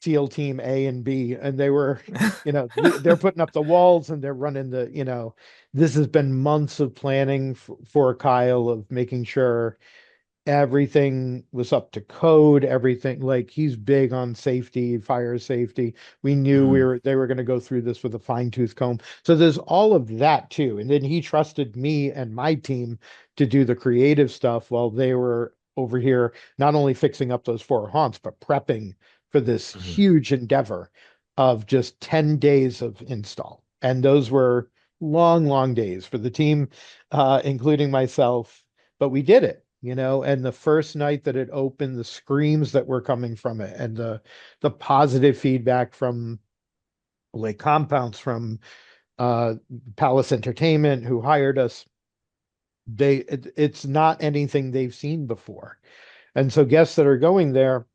SEAL team A and B, and they were, they're putting up the walls and they're running this has been months of planning for Kyle of making sure everything was up to code, everything, like he's big on safety, fire safety. We knew Mhm. they were going to go through this with a fine-tooth comb. So there's all of that too. And then he trusted me and my team to do the creative stuff while they were over here not only fixing up those four haunts but prepping for this Mhm. huge endeavor of just 10 days of install. And those were long, long days for the team, including myself, but we did it, and the first night that it opened, the screams that were coming from it and the positive feedback from Lake Compounce, from uh Palace Entertainment, who hired us, it's not anything they've seen before. And so guests that are going there,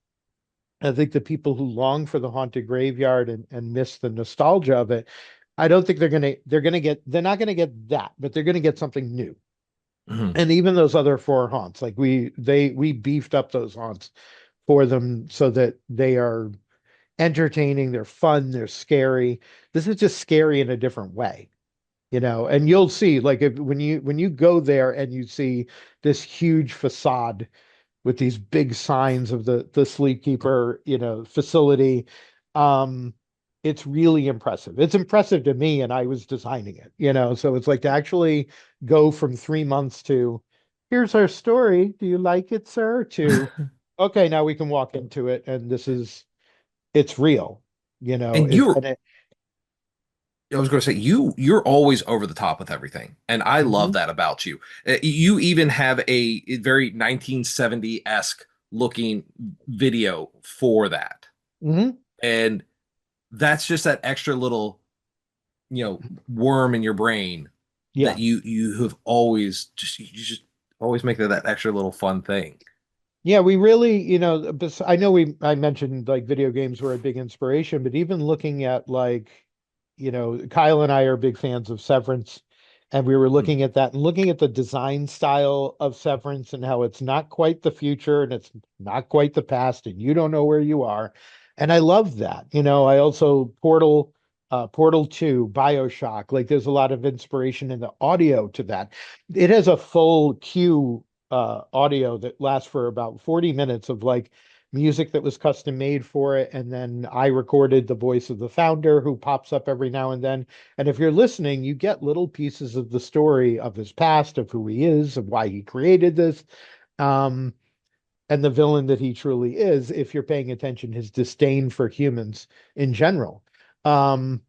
I think the people who long for the haunted graveyard and miss the nostalgia of it, I don't think they're not gonna get that, but they're gonna get something new. Mhm. And even those other four haunts, like we beefed up those haunts for them so that they are entertaining, they're fun, they're scary. This is just scary in a different way, and you'll see, like, when you go there and you see this huge facade with these big signs of the Sleep Keeper, facility. Um, it's really impressive. It's impressive to me, and I was designing it, so it's like to actually go from 3 months to here's our story. Do you like it, sir? To okay, now we can walk into it, and it's real, And it you're and it. I was going to say you're always over the top with everything, and I love Mhm, that about you. You even have a very 1970-esque looking video for that, mhm. and that's just that extra little worm in your brain that Yeah. you have always just always make that extra little fun thing. Yeah, we really, I know I mentioned like video games were a big inspiration, but even looking at like, Kyle and I are big fans of Severance, and we were Mm. looking at that and looking at the design style of Severance and how it's not quite the future and it's not quite the past and you don't know where you are. And I love that. I also Portal 2, BioShock, like there's a lot of inspiration in the audio to that. It has a full cue audio that lasts for about 40 minutes of like music that was custom made for it. And then I recorded the voice of the founder who pops up every now and then. And if you're listening, you get little pieces of the story of his past, of who he is, of why he created this, um, and the villain that he truly is, if you're paying attention, his disdain for humans in general. Um,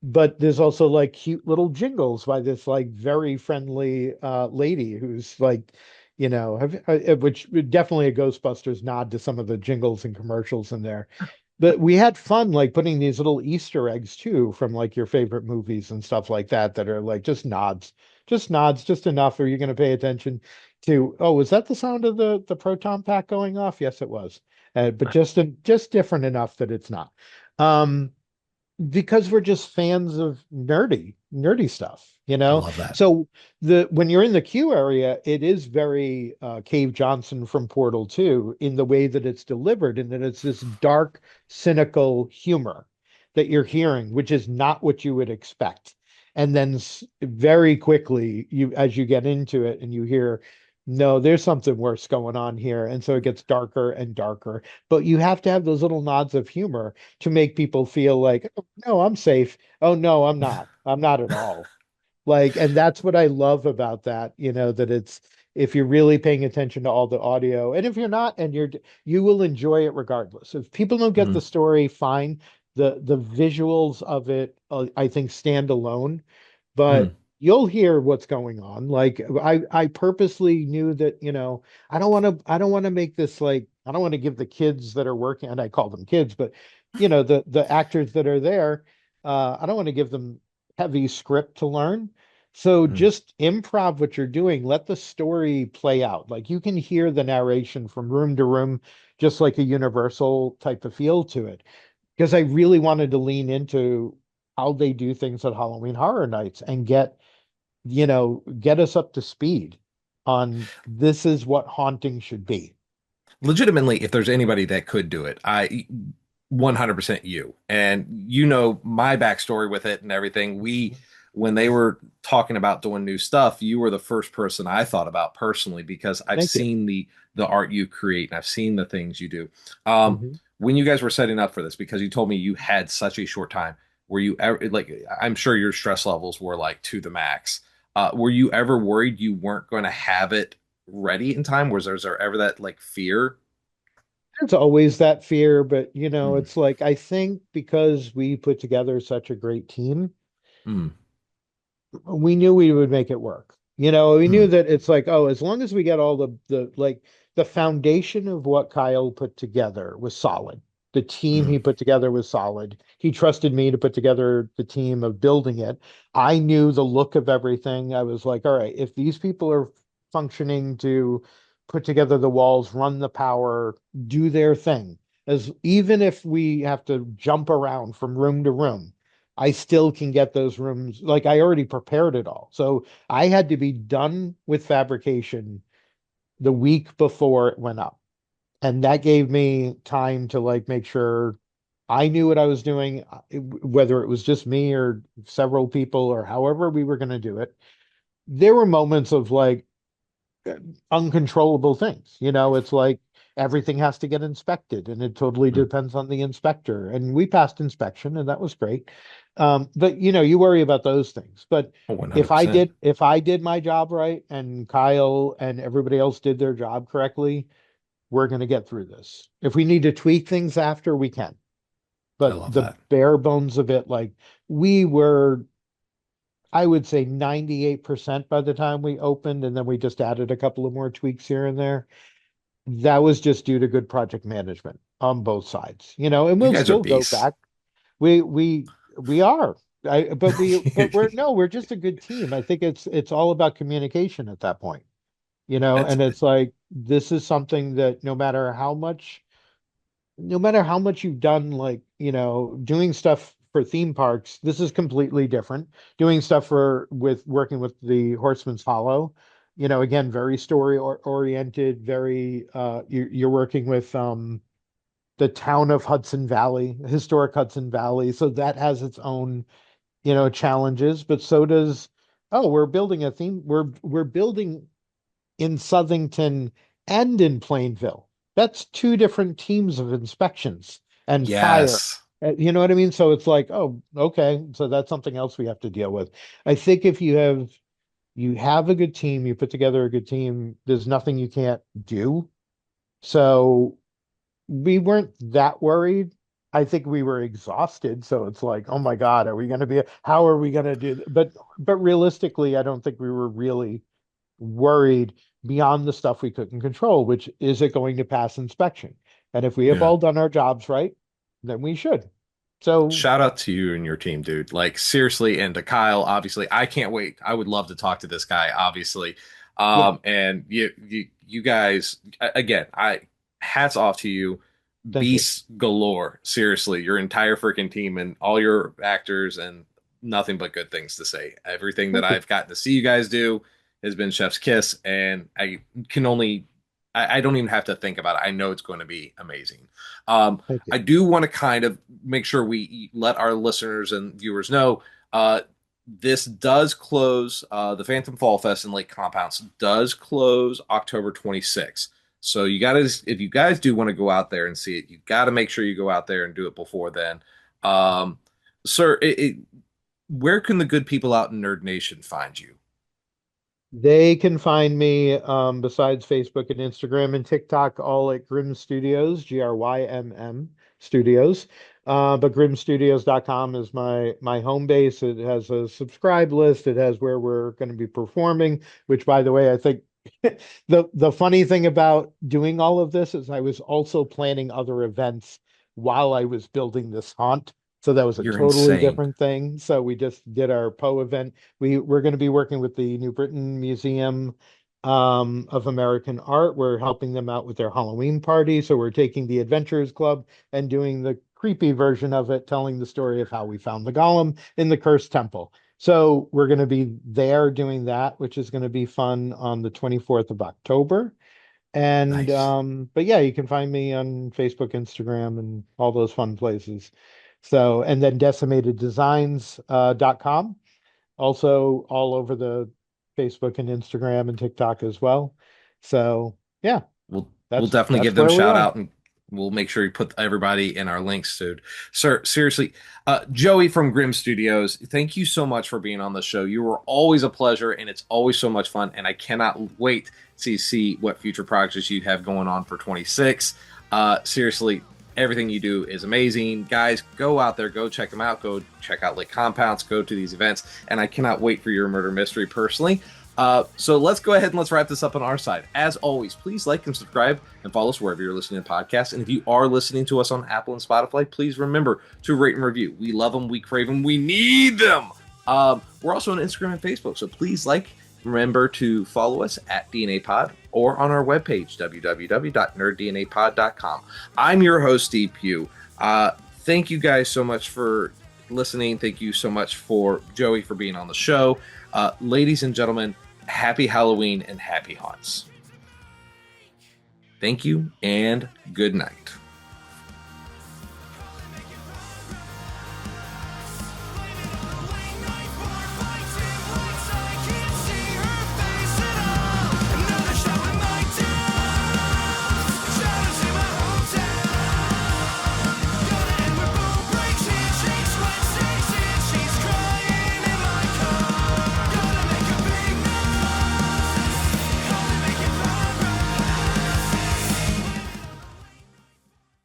but there's also like cute little jingles by this like very friendly lady who's like, which definitely a Ghostbusters nod to some of the jingles and commercials in there. But we had fun like putting these little Easter eggs too from like your favorite movies and stuff like that are like just nods, just enough. Are you going to pay attention to, oh, was that the sound of the proton pack going off? Yes, it was. But just different enough that it's not. Um, because we're just fans of nerdy stuff, I love that. So the when you're in the queue area, it is very Cave Johnson from Portal 2 in the way that it's delivered, and that it's this dark, cynical humor that you're hearing, which is not what you would expect. And then very quickly, as you get into it and you hear, no, there's something worse going on here. And so it gets darker and darker. But you have to have those little nods of humor to make people feel like, oh, no, I'm safe. Oh, no, I'm not. I'm not at all. Like, and that's what I love about that, that it's, if you're really paying attention to all the audio, and if you're not, and you will enjoy it regardless. If people don't get the Mhm. story, fine. The visuals of it, I think, stand alone, but Mhm. you'll hear what's going on. Like I purposely knew that, I don't want to make this like, I don't want to give the kids that are working, and I call them kids, but the actors that are there, I don't want to give them heavy script to learn. So Mhm. just improv what you're doing, let the story play out. Like you can hear the narration from room to room, just like a universal type of feel to it. because I really wanted to lean into how they do things at Halloween Horror Nights and get us up to speed on this is what haunting should be. Legitimately, if there's anybody that could do it, I 100% you. And you know my backstory with it and everything. When they were talking about doing new stuff, you were the first person I thought about personally because I've Thank you. seen the art you create and I've seen the things you do. Um, Mhm. when you guys were setting up for this, because you told me you had such a short time, were you ever like? I'm sure your stress levels were like to the max. Were you ever worried you weren't going to have it ready in time? Was there ever that like fear? There's always that fear, but Mm, it's like I think because we put together such a great team, mm, we knew we would make it work. We knew mm, that it's like, oh, as long as we get all the like the foundation of what Kyle put together was solid. The team mm. he put together was solid. He trusted me to put together the team of building it. I knew the look of everything. I was like, all right, if these people are functioning to put together the walls, run the power, do their thing, as even if we have to jump around from room to room, I still can get those rooms. Like I already prepared it all. So I had to be done with fabrication the week before it went up. And that gave me time to like make sure I knew what I was doing, whether it was just me or several people or however we were going to do it. There were moments of like, uncontrollable things. It's like everything has to get inspected, and it totally Mm. depends on the inspector. And we passed inspection, and that was great. But you worry about those things. But if I 100%. did, if I did my job right, and Kyle and everybody else did their job correctly, we're going to get through this. If we need to tweak things after, we can. I But love the that. bare bones of it, like we were, I would say 98% by the time we opened, and then we just added a couple of more tweaks here and there. That was just due to good project management on both sides, and You we'll guys are still go beasts. back. We are. But we're no, we're just a good team. I think it's all about communication at that point, It's and it's like this is something that no matter how much you've done, like, doing stuff for theme parks, this is completely different. Doing stuff for with working with the Horseman's Hollow, again, very story oriented, very you're working with the town of Hudson Valley, historic Hudson Valley. So that has its own, challenges, but so does, oh, we're building a theme, we're building in Southington and in Plainville. That's two different teams of inspections and fire. yes. You know what I mean? So it's like, oh, okay. So that's something else we have to deal with. I think if you have a good team, you put together a good team, there's nothing you can't do. So we weren't that worried. I think we were exhausted. So it's like, oh my God, are we going to be, how are we going to do? But realistically, I don't think we were really worried beyond the stuff we couldn't control, which is it going to pass inspection? And if we have Yeah. all done our jobs right, then we should. So Shout out to you and your team, dude. Like seriously, and to Kyle, obviously, I can't wait. I would love to talk to this guy, obviously. yeah, And you guys, again, I hats off to you, thank you. beasts galore. Seriously, your entire freaking team and all your actors, and nothing but good things to say. Everything that Thank you. I've gotten to see you guys do has been chef's kiss, and can only, I don't even have to think about it. I know it's going to be amazing. Thank you. I do want to kind of make sure we let our listeners and viewers know this does close. The Phantom Fall Fest in Lake Compounce does close October 26th. So you got to, if you guys do want to go out there and see it, you got to make sure you go out there and do it before then. Um, sir, where can the good people out in Nerd Nation find you? They can find me besides Facebook and Instagram and TikTok, all at Grymm Studios, Grymm Studios. But grimmstudios.com is my home base. It has a subscribe list. It has where we're going to be performing, which by the way, I think the funny thing about doing all of this is I was also planning other events while I was building this haunt. So that was a You're totally insane. different thing. So we just did our Poe event. We're going to be working with the New Britain Museum of American Art. We're helping them out with their Halloween party. So we're taking the Adventurers Club and doing the creepy version of it, telling the story of how we found the golem in the cursed temple. So we're going to be there doing that, which is going to be fun on the 24th of October. And Nice. but yeah, you can find me on Facebook, Instagram, and all those fun places. So, and then decimateddesigns.com, also all over the Facebook and Instagram and TikTok as well. So yeah, We'll definitely that's give them a where we shout are. out, and we'll make sure you put everybody in our links, dude. Sir, seriously, Joey from Grymm Studios, thank you so much for being on the show. You were always a pleasure, and it's always so much fun. And I cannot wait to see what future projects you have going on for 26. Seriously, everything you do is amazing. Guys, go out there, go check them out, go check out Lake Compounce, go to these events, and I cannot wait for your murder mystery personally. So let's go ahead and let's wrap this up on our side. As always, please like and subscribe and follow us wherever you're listening to podcasts. And if you are listening to us on Apple and Spotify, please remember to rate and review. We love them, we crave them, we need them. We're also on Instagram and Facebook, so please remember to follow us at DNA Pod or on our webpage, www.nerddnapod.com. I'm your host, Steve Pugh. Thank you guys so much for listening. Thank you so much for Joey for being on the show. Ladies and gentlemen, happy Halloween and happy haunts. Thank you and good night.